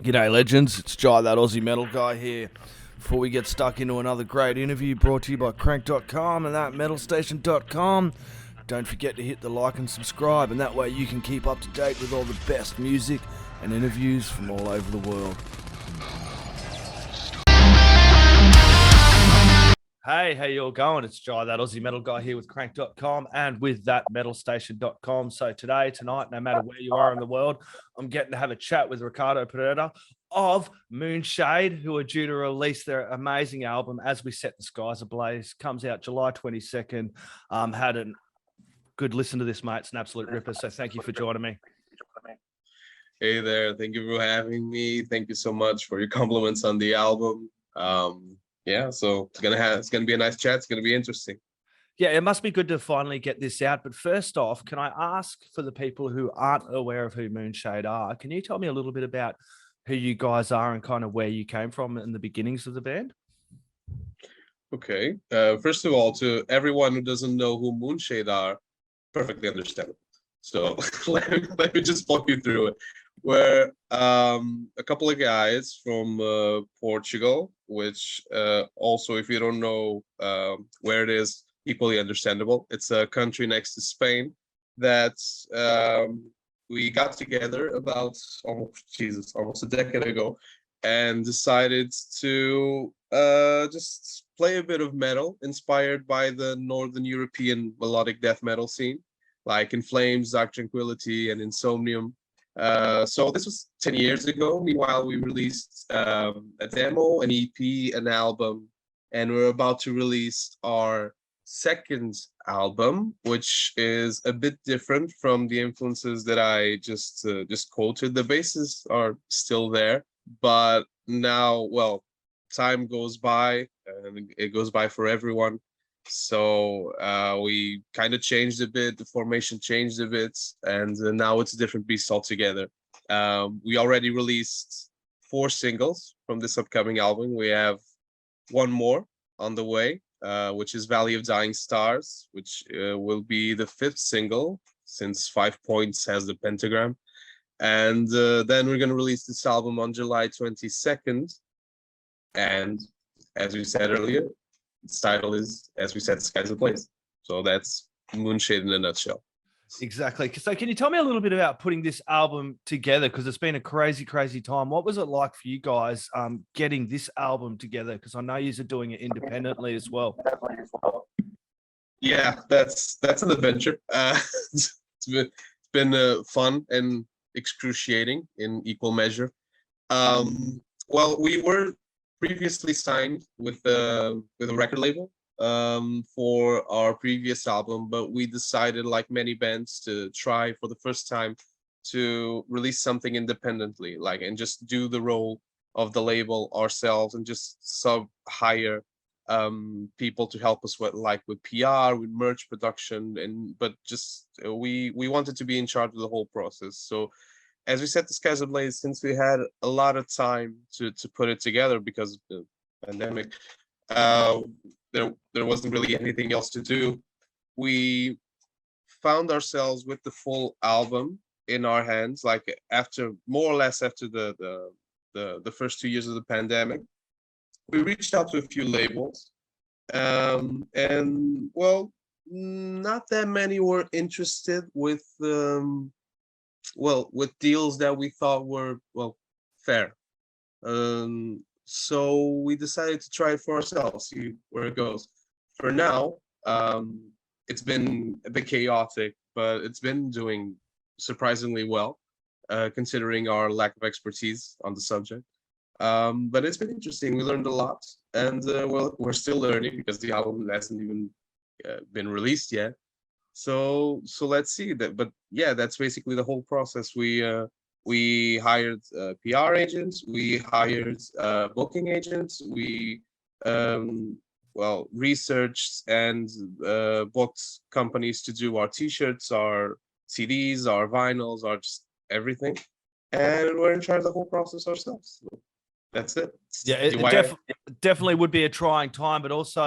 G'day, legends. It's Jai, that Aussie metal guy here. Before we get stuck into another great interview brought to you by Crannk.com and that metalstation.com, don't forget to hit the like and subscribe, and that way you can keep up to date with all the best music and interviews from all over the world. Hey, how you all going? It's Jai, that Aussie metal guy here with Crank.com and with that metalstation.com. So tonight, no matter where you are in the world, I'm getting to have a chat with Ricardo Pereira of Moonshade, who are due to release their amazing album, As We Set the Skies Ablaze. Comes out July 22nd. Had a good listen to this, mate. It's an absolute ripper. So thank you for joining me. Hey there. Thank you for having me. Thank you so much for your compliments on the album. Yeah, so it's gonna be a nice chat. It's gonna be interesting. Yeah, it must be good to finally get this out. But first off, can I ask for the people who aren't aware of who Moonshade are, can you tell me a little bit about who you guys are and kind of where you came from in the beginnings of the band? Okay. First of all, to everyone who doesn't know who Moonshade are, perfectly understandable. So let me just walk you through it. We're a couple of guys from Portugal, which also, if you don't know where it is, equally understandable. It's a country next to Spain that we got together about almost a decade ago and decided to just play a bit of metal inspired by the Northern European melodic death metal scene, like In Flames, Dark Tranquility, and Insomnium. So this was 10 years ago. Meanwhile, we released a demo, an EP, an album, and we're about to release our second album, which is a bit different from the influences that I just quoted. The bases are still there, but now, well, time goes by, and it goes by for everyone. So we kind of changed a bit, the formation changed a bit, and now it's a different beast altogether. We already released 4 singles from this upcoming album. We have one more on the way, which is Valley of Dying Stars, which will be the 5th single, since 5 points has the pentagram. And then we're going to release this album on July 22nd. And as we said earlier, its title is As We Set the Skies Ablaze. So that's Moonshade in a nutshell. Exactly. So can you tell me a little bit about putting this album together? Because it's been a crazy time. What was it like for you guys getting this album together? Because I know you're doing it independently as well. Yeah, that's an adventure. It's been fun and excruciating in equal measure. Well, we were previously signed with a record label for our previous album, but we decided, like many bands, to try for the first time to release something independently, and just do the role of the label ourselves and just hire people to help us with PR, with merch production, but just we wanted to be in charge of the whole process. So As We Set the Skies Ablaze, since we had a lot of time to put it together because of the pandemic, there wasn't really anything else to do. We found ourselves with the full album in our hands, more or less after the first 2 years of the pandemic. We reached out to a few labels, and well, not that many were interested with deals that we thought were, fair. So we decided to try it for ourselves, see where it goes. For now, it's been a bit chaotic, but it's been doing surprisingly well, considering our lack of expertise on the subject. But it's been interesting. We learned a lot, and we're still learning because the album hasn't even been released yet. So let's see that. But yeah, that's basically the whole process. We hired PR agents, we hired booking agents, we researched and booked companies to do our t-shirts, our CDs, our vinyls, our just everything, and we're in charge of the whole process ourselves. So that's it. Yeah, it definitely would be a trying time, but also,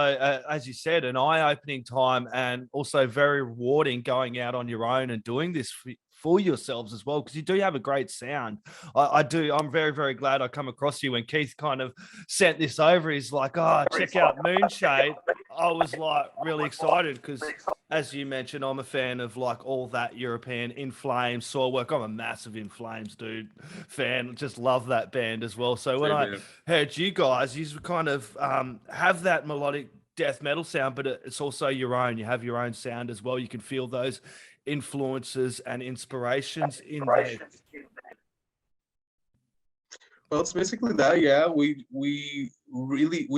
as you said, an eye-opening time, and also very rewarding going out on your own and doing this for yourselves as well, because you do have a great sound. I do. I'm very, very glad I come across you when Keith kind of sent this over. He's like, oh, check out Moonshade. I was like really excited because, as you mentioned, I'm a fan of like all that European In Flames, Soilwork. I'm a massive In Flames dude fan. Just love that band as well. So when I heard you guys, you kind of have that melodic death metal sound, but it's also your own. You have your own sound as well. You can feel those influences and inspirations in there. Well, it's basically that. Yeah, we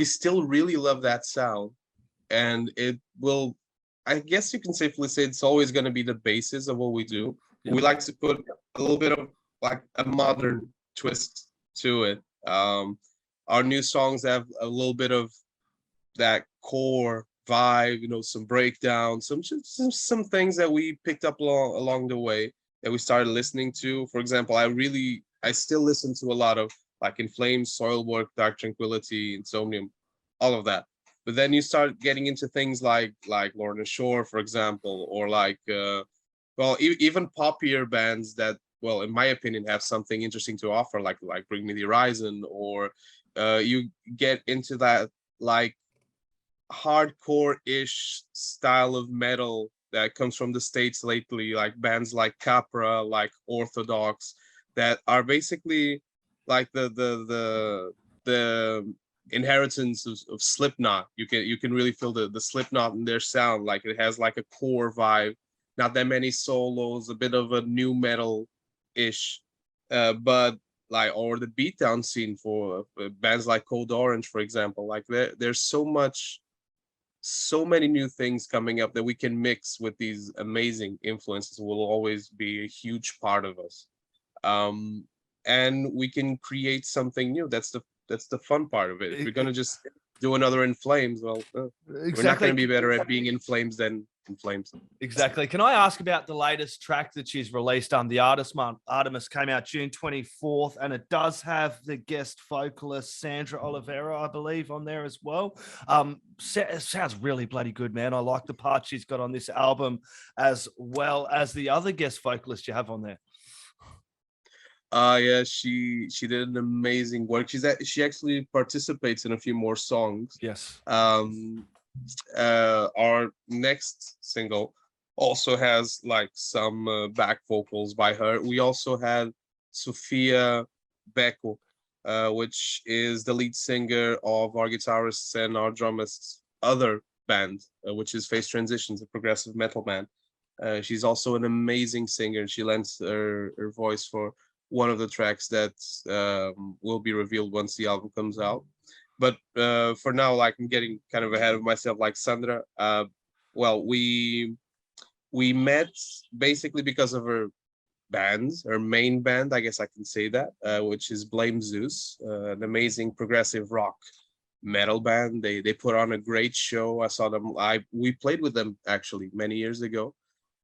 still really love that sound, and it will. I guess you can safely say it's always going to be the basis of what we do. Yeah. We like to put a little bit of like a modern twist to it. Our new songs have a little bit of that core vibe, you know, some breakdowns, some things that we picked up along the way that we started listening to. For example, I still listen to a lot of like In Flames, Soilwork, Dark Tranquility, Insomnium, all of that. But then you start getting into things like Lorna Shore, for example, or like even poppier bands that, well, in my opinion, have something interesting to offer, like Bring Me the Horizon, or you get into that like hardcore-ish style of metal that comes from the States lately, like bands like Capra, like Orthodox, that are basically like the inheritance of Slipknot. You can really feel the Slipknot in their sound. Like it has like a core vibe, not that many solos, a bit of a new metal-ish, but like, or the beatdown scene for bands like Code Orange, for example. Like there's so many new things coming up that we can mix with these amazing influences. Will always be a huge part of us, and we can create something new. That's the fun part of it. If we're gonna just do another In Flames, well, exactly. We're not gonna be better at being In Flames than In Flames. Exactly. Can I ask about the latest track that she's released? The Artemis came out June 24th, and it does have the guest vocalist Sandra Oliveira, I believe, on there as well. It sounds really bloody good, man. I like the part she's got on this album, as well as the other guest vocalist you have on there. Yeah, she did an amazing work. She actually participates in a few more songs. Yes. Our next single also has like some back vocals by her. We also had Sofia Beco, which is the lead singer of our guitarists and our drummist's other band, which is Phase Transitions, a progressive metal band. She's also an amazing singer. She lends her voice for one of the tracks that will be revealed once the album comes out. But for now, like, I'm getting kind of ahead of myself. Like Sandra, well, we met basically because of her main band, I guess I can say that, which is Blame Zeus, an amazing progressive rock metal band. They put on a great show. I saw them live. We played with them actually many years ago,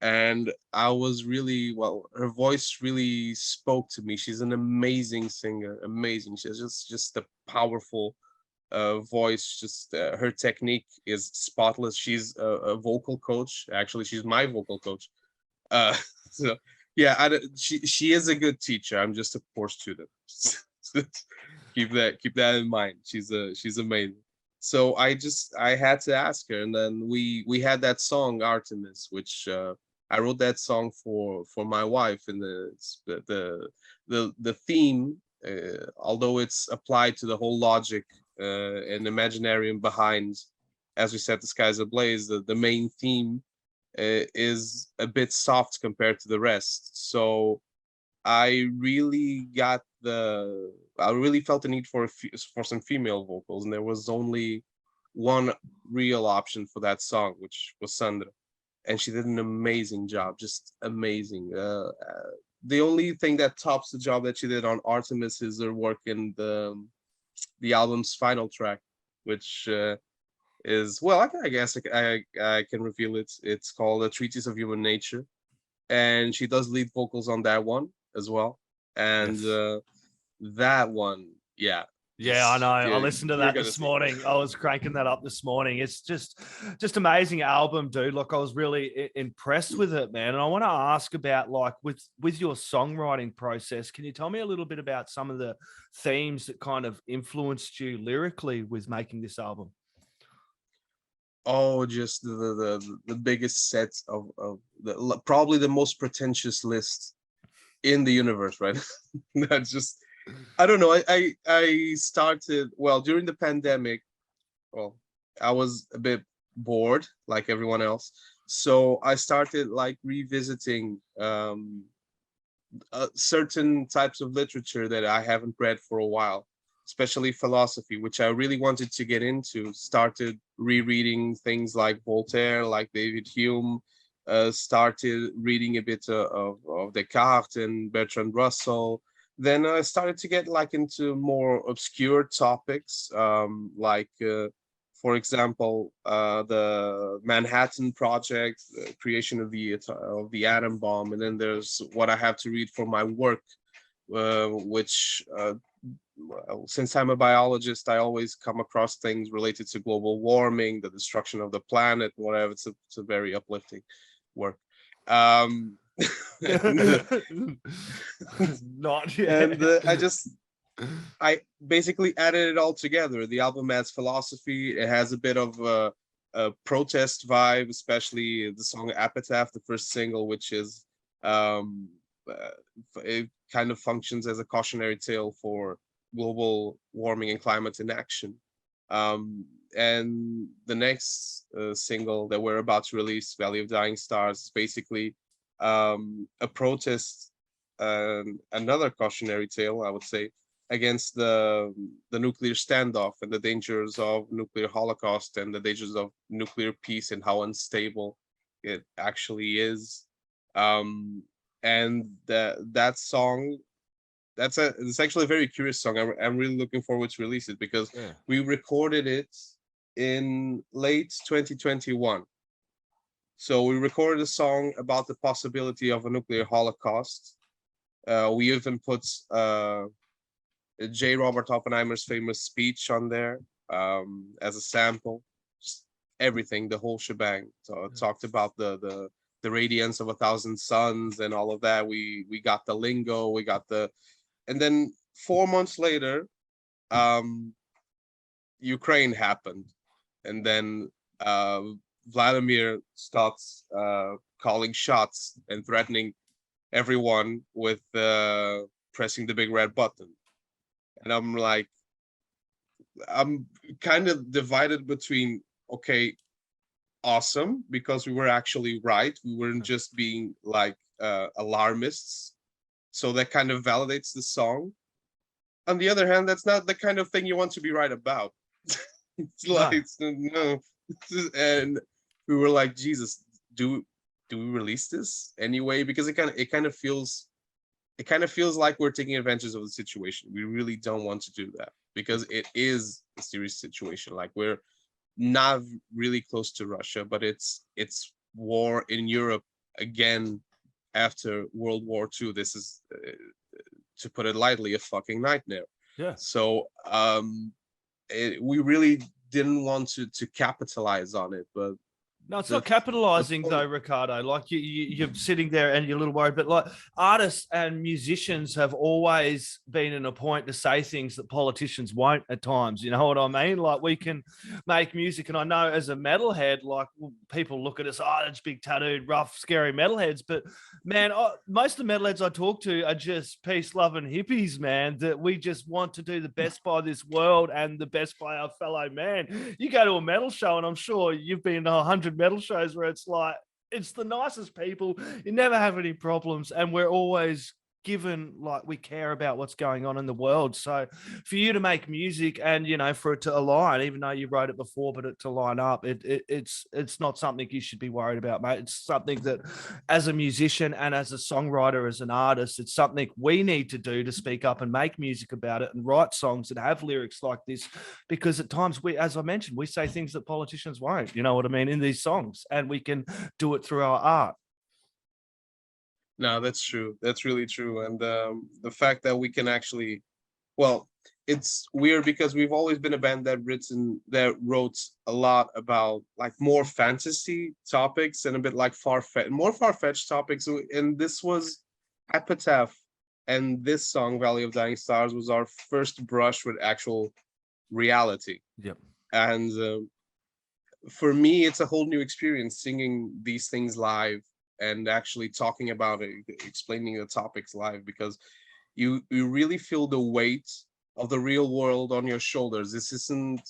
and I was really, well, her voice really spoke to me. She's an amazing singer, amazing. She's just a powerful voice. Just her technique is spotless. She's a vocal coach. Actually, she's my vocal coach. So yeah, she is a good teacher. I'm just a poor student. keep that in mind. She's amazing. So I had to ask her, and then we had that song Artemis, which I wrote that song for my wife, and the theme, although it's applied to the whole logic and imaginarium behind, as we said, The Sky's Ablaze, the main theme is a bit soft compared to the rest. So I really felt the need for some female vocals, and there was only one real option for that song, which was Sandra, and she did an amazing job, just amazing. The only thing that tops the job that she did on Artemis is her work in the album's final track, which is, well, I guess I can reveal it. It's called A Treatise of Human Nature, and she does lead vocals on that one as well. And that one, yeah, Yeah, I know. I Yeah, listened to you're that gonna this see. morning. I was cranking that up this morning. It's just amazing album, dude. Like I was really impressed with it, man. And I want to ask about like with your songwriting process. Can you tell me a little bit about some of the themes that kind of influenced you lyrically with making this album? Oh, just the biggest set of probably the most pretentious list in the universe, right? That's just, I don't know. I started, well, during the pandemic. Well, I was a bit bored like everyone else, so I started like revisiting certain types of literature that I haven't read for a while, especially philosophy, which I really wanted to get into. Started rereading things like Voltaire, like David Hume. Started reading a bit of Descartes and Bertrand Russell. Then I started to get like into more obscure topics, for example, the Manhattan Project, the creation of the atom bomb, and then there's what I have to read for my work, which well, since I'm a biologist, I always come across things related to global warming, the destruction of the planet, whatever. It's a very uplifting work. And, Not yet. and I basically added it all together. The album has philosophy. It has a bit of a protest vibe, especially the song Epitaph, the first single, which is it kind of functions as a cautionary tale for global warming and climate inaction. And the next single that we're about to release, Valley of Dying Stars, is basically a protest, another cautionary tale, I would say, against the nuclear standoff and the dangers of nuclear holocaust and the dangers of nuclear peace and how unstable it actually is. And that song, it's actually a very curious song. I'm really looking forward to release it because we recorded it in late 2021. So we recorded a song about the possibility of a nuclear holocaust. We even put J. Robert Oppenheimer's famous speech on there as a sample. Just everything, the whole shebang. So it talked about the radiance of 1,000 suns and all of that. We got the lingo, we got the, and then 4 months later, Ukraine happened, and then Vladimir starts calling shots and threatening everyone with pressing the big red button. And I'm like, I'm kind of divided between, okay, awesome, because we were actually right. We weren't just being like alarmists. So that kind of validates the song. On the other hand, that's not the kind of thing you want to be right about. It's like, no. And we were like, Jesus, do we release this anyway? Because it kind of feels like we're taking advantage of the situation. We really don't want to do that because it is a serious situation. Like, we're not really close to Russia, but it's war in Europe again after World War II. This is, to put it lightly, a fucking nightmare. Yeah. So we really didn't want to capitalize on it, but no, it's not capitalizing though, Ricardo. Like you're sitting there and you're a little worried, but like artists and musicians have always been in a point to say things that politicians won't at times. You know what I mean? Like, we can make music, and I know as a metalhead, like, people look at us, oh, it's big tattooed, rough, scary metalheads. But man, most of the metalheads I talk to are just peace loving hippies, man, that we just want to do the best by this world and the best by our fellow man. You go to a metal show, and I'm sure you've been to 100 metal shows where it's like, it's the nicest people, you never have any problems, and we're always given, like, we care about what's going on in the world. So for you to make music and, you know, for it to align, even though you wrote it before, but it to line up, it's not something you should be worried about, mate. It's something that, as a musician and as a songwriter, as an artist, it's something we need to do, to speak up and make music about it and write songs and have lyrics like this, because at times we, as I mentioned, we say things that politicians won't, you know what I mean, in these songs, and we can do it through our art. No, that's true. That's really true. And the fact that we can actually well, it's weird because we've always been a band that wrote a lot about like more fantasy topics and a bit like more far-fetched topics. And this was Epitaph, and this song Valley of Dying Stars was our first brush with actual reality. Yep. And for me, it's a whole new experience singing these things live and actually talking about it, explaining the topics live, because you really feel the weight of the real world on your shoulders. This isn't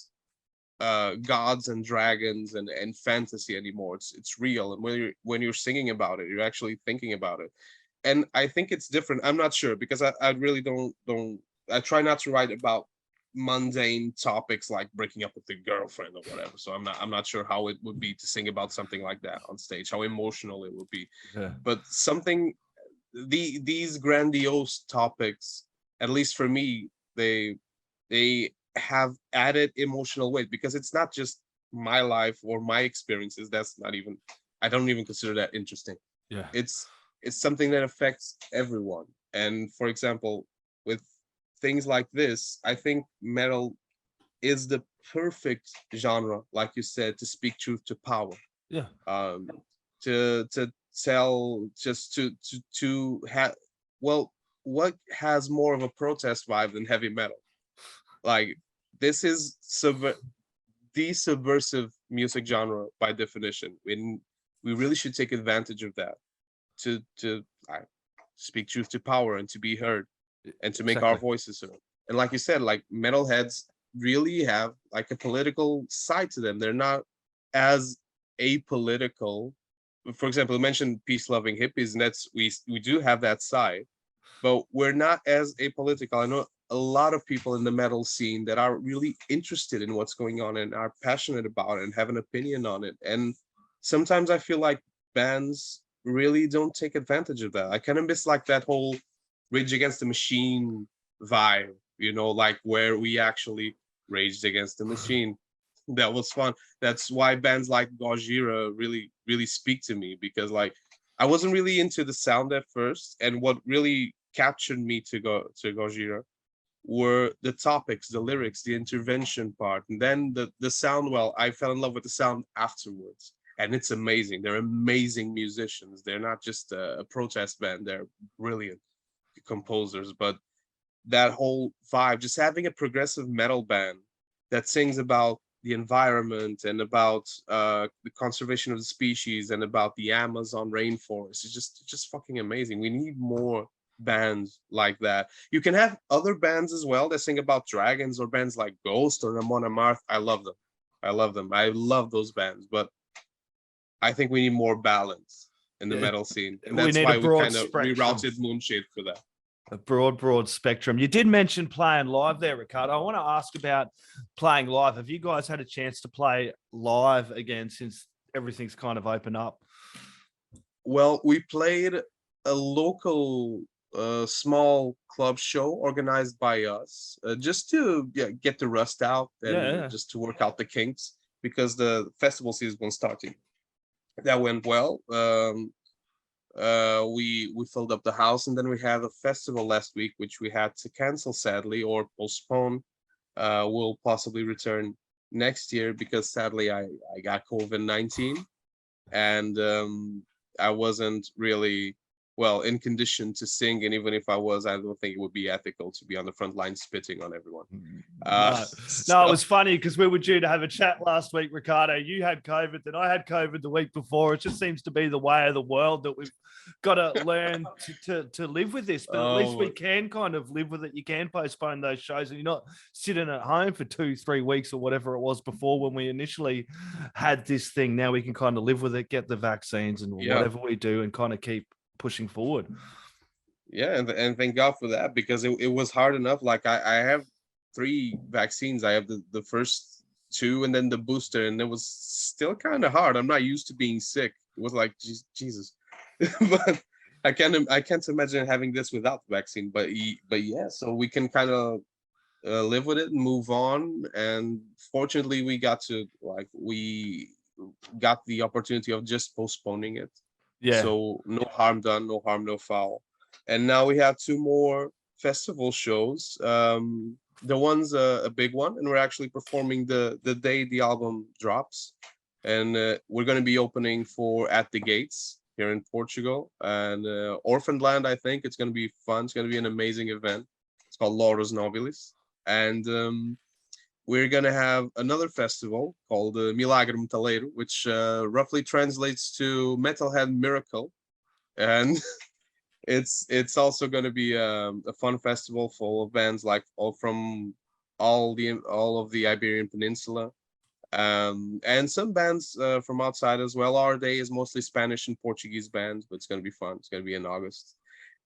gods and dragons and fantasy anymore. It's real, and when you're singing about it, you're actually thinking about it. And I think it's different. I'm not sure, because I really don't I try not to write about mundane topics like breaking up with the girlfriend or whatever. So I'm not sure how it would be to sing about something like that on stage, how emotional it would be. Yeah. But these grandiose topics, at least for me, they have added emotional weight, because it's not just my life or my experiences. That's not even, I don't even consider that interesting. Yeah. It's something that affects everyone. And for example, with things like this, I think metal is the perfect genre, like you said, to speak truth to power. Yeah. To tell, just to have, well, what has more of a protest vibe than heavy metal? Like, this is the subversive music genre by definition, and we really should take advantage of that to speak truth to power and to be heard and to make our voices heard. And like you said, like, metalheads really have like a political side to them. They're not as apolitical. For example, you mentioned peace-loving hippies, and that's we do have that side, but we're not as apolitical. I know a lot of people in the metal scene that are really interested in what's going on and are passionate about it and have an opinion on it. And sometimes I feel like bands really don't take advantage of that. I kind of miss like that whole Rage Against the Machine vibe, you know, like where we actually raged against the machine. That was fun. That's why bands like Gojira really speak to me, because like I wasn't really into the sound at first, and what really captured me to Gojira were the topics, the lyrics, the intervention part, and then the sound. Well, I fell in love with the sound afterwards, and it's amazing. They're amazing musicians. They're not just a protest band. They're brilliant composers. But that whole vibe, just having a progressive metal band that sings about the environment and about the conservation of the species and about the Amazon rainforest, it's just fucking amazing. We need more bands like that. You can have other bands as well that sing about dragons, or bands like Ghost or Ramon Amarth. I love them. I love those bands, but I think we need more balance in the metal scene, and that's why we kind of rerouted Moonshade for that. A broad spectrum. You did mention playing live there, Ricardo. I want to ask about playing live. Have you guys had a chance to play live again since everything's kind of opened up? Well, we played a local small club show organized by us, just to get the rust out and just to work out the kinks, because the festival season was starting. That went well. We filled up the house, and then we had a festival last week, which we had to cancel sadly, or postpone. We'll possibly return next year, because sadly I got COVID-19, and I wasn't really in condition to sing, and even if I was, I don't think it would be ethical to be on the front line spitting on everyone. No, it was funny because we were due to have a chat last week, Ricardo. You had COVID, then I had COVID the week before. It just seems to be the way of the world that we've got to learn to live with this. But at least we can kind of live with it. You can postpone those shows, and you're not sitting at home for 2-3 weeks or whatever it was before when we initially had this thing. Now we can kind of live with it, get the vaccines and whatever we do, and kind of keep pushing forward. And thank God for that, because it was hard enough. Like I have 3 vaccines. I have the first 2 and then the booster, and it was still kind of hard. I'm not used to being sick. It was like Jesus. But I can't imagine having this without the vaccine. But yeah, so we can kind of live with it and move on. And fortunately, we got the opportunity of just postponing it. Yeah. So no harm done, no harm, no foul. And now we have 2 more festival shows. The one's a big one, and we're actually performing the day the album drops, and we're going to be opening for At the Gates here in Portugal, and Orphaned Land. I think it's going to be fun. It's going to be an amazing event. It's called Lauros Nobilis, and we're going to have another festival called Milagre Metaleiro, which roughly translates to Metalhead Miracle, and it's also going to be a fun festival full of bands like from all of the Iberian Peninsula, and some bands from outside as well. Our day is mostly Spanish and Portuguese bands, but it's going to be fun. It's going to be in August,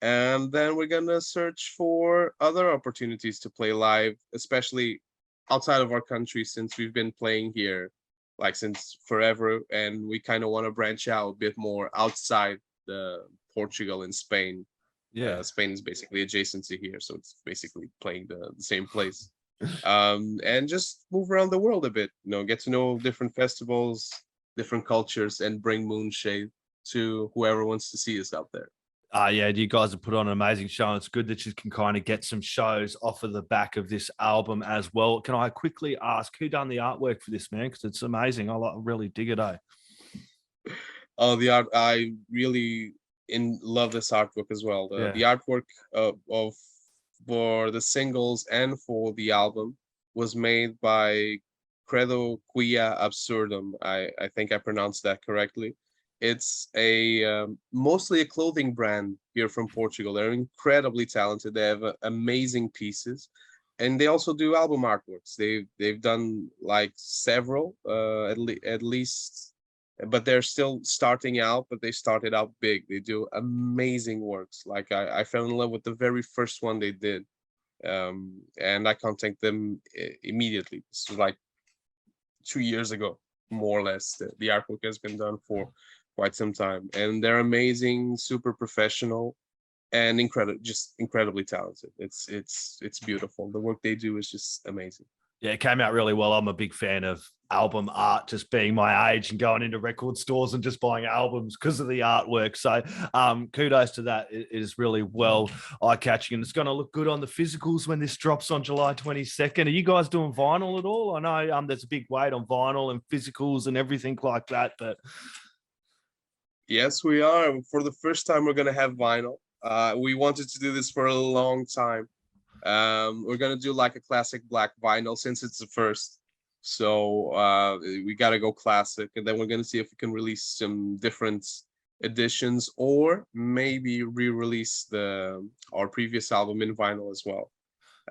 and then we're going to search for other opportunities to play live, especially outside of our country, since we've been playing here like since forever, and we kind of want to branch out a bit more outside the Portugal and Spain. Yeah, Spain is basically adjacent to here, so it's basically playing the same place. And just move around the world a bit, get to know different festivals, different cultures, and bring Moonshade to whoever wants to see us out there. Yeah, you guys have put on an amazing show. And it's good that you can kind of get some shows off of the back of this album as well. Can I quickly ask who done the artwork for this, man? Because it's amazing. I really dig it, eh? Oh, the art! I really love this artwork as well. The artwork for the singles and for the album was made by Credo Quia Absurdum. I think I pronounced that correctly. It's mostly a clothing brand here from Portugal. They're incredibly talented. They have amazing pieces, and they also do album artworks. They've done like several, at least. But they're still starting out, but they started out big. They do amazing works. Like I fell in love with the very first one they did. And I contacted them immediately. This was like 2 years ago, more or less. The artwork has been done for quite some time. And they're amazing, super professional, and incredibly talented. It's beautiful. The work they do is just amazing. Yeah, it came out really well. I'm a big fan of album art, just being my age and going into record stores and just buying albums because of the artwork. So kudos to that. It is really well eye-catching, and it's going to look good on the physicals when this drops on July 22nd. Are you guys doing vinyl at all? I know there's a big weight on vinyl and physicals and everything like that, but... Yes, we are. For the first time, we're going to have vinyl. We wanted to do this for a long time. We're gonna do like a classic black vinyl since it's the first, so we gotta go classic, and then we're gonna see if we can release some different editions, or maybe re-release our previous album in vinyl as well.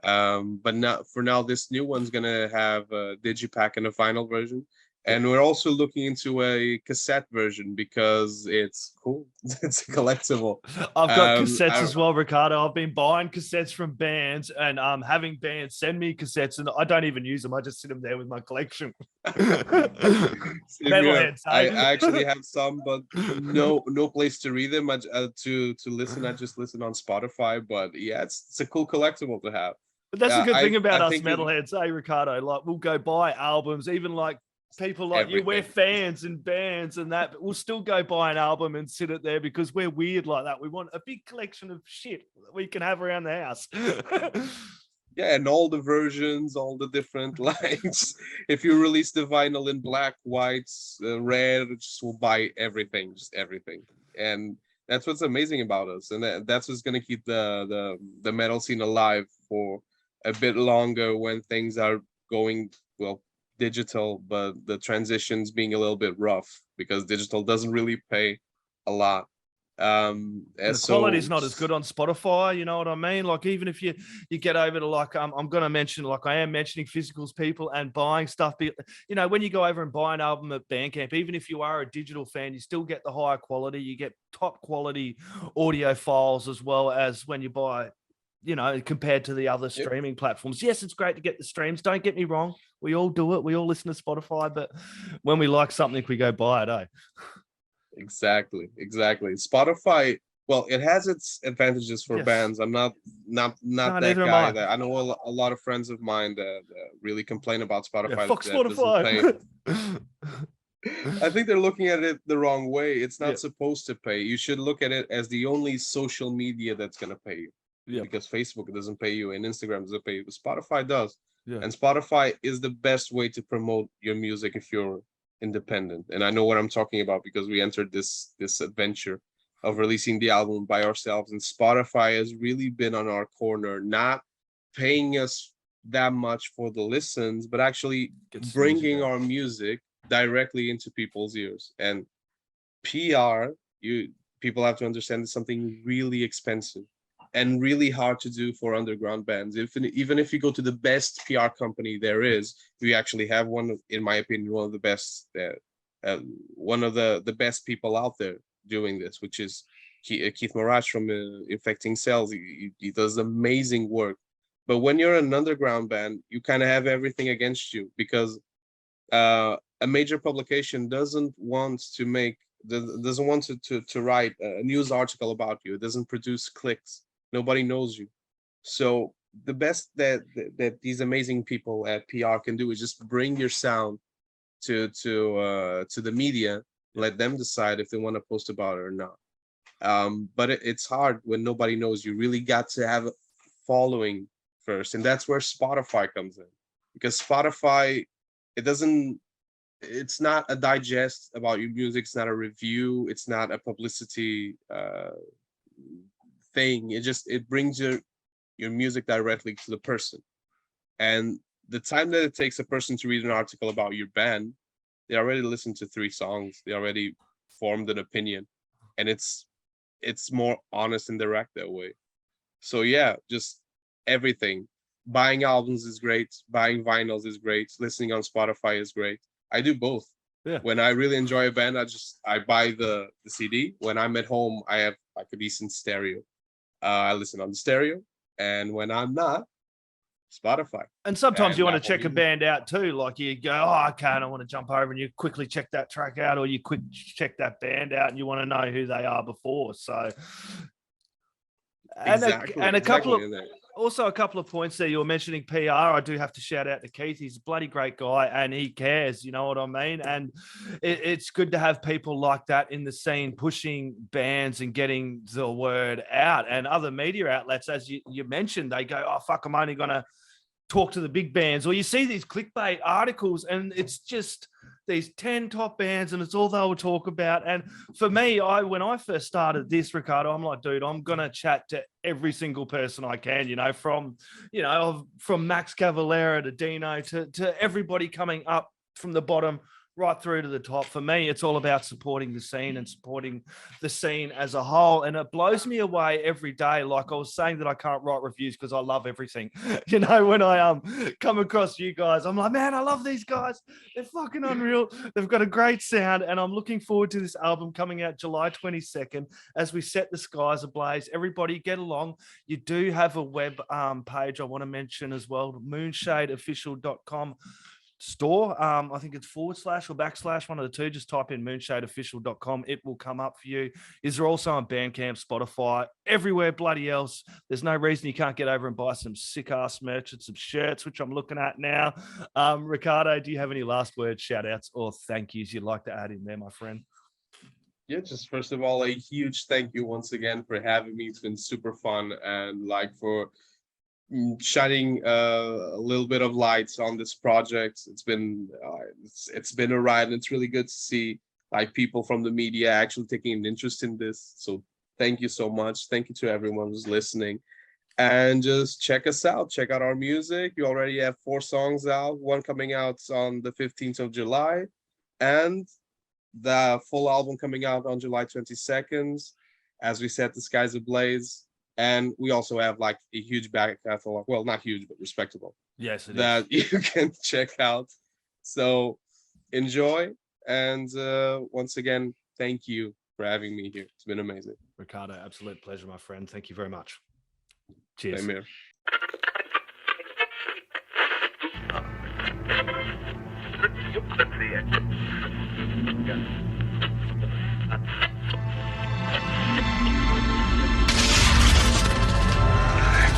But not for now. This new one's gonna have a digipack and a vinyl version. And we're also looking into a cassette version because it's cool. It's a collectible. I've got cassettes as well, Ricardo. I've been buying cassettes from bands and having bands send me cassettes, and I don't even use them. I just sit them there with my collection. Metalheads, I actually have some, but no place to read them. To listen, I just listen on Spotify. But yeah, it's a cool collectible to have. But that's a good thing about us metalheads, Ricardo? Like, we'll go buy albums, even like people like everything. You, we're fans and bands and that, but we'll still go buy an album and sit it there because we're weird like that. We want a big collection of shit that we can have around the house. Yeah, and all the versions, all the different lines. If you release the vinyl in black, white, red, just we'll buy everything, just everything. And that's what's amazing about us, and that's what's gonna keep the metal scene alive for a bit longer when things are going digital, but the transitions being a little bit rough because digital doesn't really pay a lot. The quality's not as good on Spotify, you know what I mean? Like, even if you get over to like, I'm going to mention, like I am mentioning physicals, people and buying stuff. You know, when you go over and buy an album at Bandcamp, even if you are a digital fan, you still get the higher quality. You get top quality audio files as well as when you buy, you know, compared to the other streaming platforms. Yes, it's great to get the streams. Don't get me wrong. We all do it. We all listen to Spotify, but when we like something, we go buy it, eh? Exactly. Spotify, well, it has its advantages for bands. I'm not that guy. That I know a lot of friends of mine that really complain about Spotify. Yeah, fuck Spotify. I think they're looking at it the wrong way. It's not supposed to pay. You should look at it as the only social media that's going to pay you. Yeah. because Facebook doesn't pay you and Instagram doesn't pay you, but Spotify does. Yeah. And Spotify is the best way to promote your music if you're independent. And I know what I'm talking about because we entered this adventure of releasing the album by ourselves, and Spotify has really been on our corner, not paying us that much for the listens, but actually bringing our music directly into people's ears. And PR, people have to understand, is something really expensive and really hard to do for underground bands. Even if you go to the best PR company there is, we actually have one, in my opinion, one of the best, one of the best people out there doing this, which is Keith Marach from Infecting Cells. He does amazing work. But when you're an underground band, you kind of have everything against you, because a major publication doesn't want to write a news article about you. It doesn't produce clicks. Nobody knows you. So the best that these amazing people at PR can do is just bring your sound to the media, let them decide if they want to post about it or not. But it's hard when nobody knows you. Really got to have a following first, and that's where Spotify comes in, because Spotify, it's not a digest about your music, it's not a review, it's not a publicity thing. It brings your music directly to the person. And the time that it takes a person to read an article about your band, they already listened to 3 songs, they already formed an opinion, and it's more honest and direct that way. So yeah, just everything. Buying albums is great, buying vinyls is great, listening on Spotify is great. I do both. Yeah. When I really enjoy a band, I buy the CD. When I'm at home, I have like a decent stereo. I listen on the stereo, and when I'm not, Spotify. And sometimes you want to check a Music. band out too. Like you go, oh, okay, I want to jump over, and you quickly check that track out, or you quick check that band out, and you want to know who they are before. So, and a couple of also a couple of points there. You were mentioning PR. I do have to shout out to Keith. He's a bloody great guy, and he cares. You know what I mean? And it's good to have people like that in the scene, pushing bands and getting the word out. And other media outlets, as you mentioned, they go, oh, fuck, I'm only going to talk to the big bands. Or you see these clickbait articles, and it's just these 10 top bands, and it's all they'll talk about. And for me, when I first started this, Ricardo, I'm like, dude, I'm gonna chat to every single person I can, from Max Cavalera to Dino to everybody coming up from the bottom right through to the top. For me, it's all about supporting the scene and supporting the scene as a whole. And it blows me away every day. Like I was saying that I can't write reviews because I love everything. When I come across you guys, I'm like, man, I love these guys. They're fucking unreal. They've got a great sound. And I'm looking forward to this album coming out July 22nd as we set the skies ablaze. Everybody get along. You do have a web page I want to mention as well, moonshadeofficial.com. store. I think it's / or / one of the two. Just type in moonshadeofficial.com. It will come up for you. Is there also on Bandcamp, Spotify, everywhere bloody else. There's no reason you can't get over and buy some sick ass merch and some shirts, which I'm looking at now. Ricardo, do you have any last words, shout outs, or thank yous you'd like to add in there, my friend? Yeah, just first of all, a huge thank you once again for having me. It's been super fun, and for shining a little bit of lights on this project. It's been a ride, and it's really good to see people from the media actually taking an interest in this. So thank you so much. Thank you to everyone who's listening, and just check us out. Check out our music. You already have 4 songs out, one coming out on the 15th of July, and the full album coming out on July 22nd. As we said, the skies ablaze. And we also have a huge back catalog. Well, not huge, but respectable. Yes, it that is. You can check out. So enjoy. And once again, thank you for having me here. It's been amazing. Ricardo, absolute pleasure, my friend. Thank you very much. Cheers. Same here.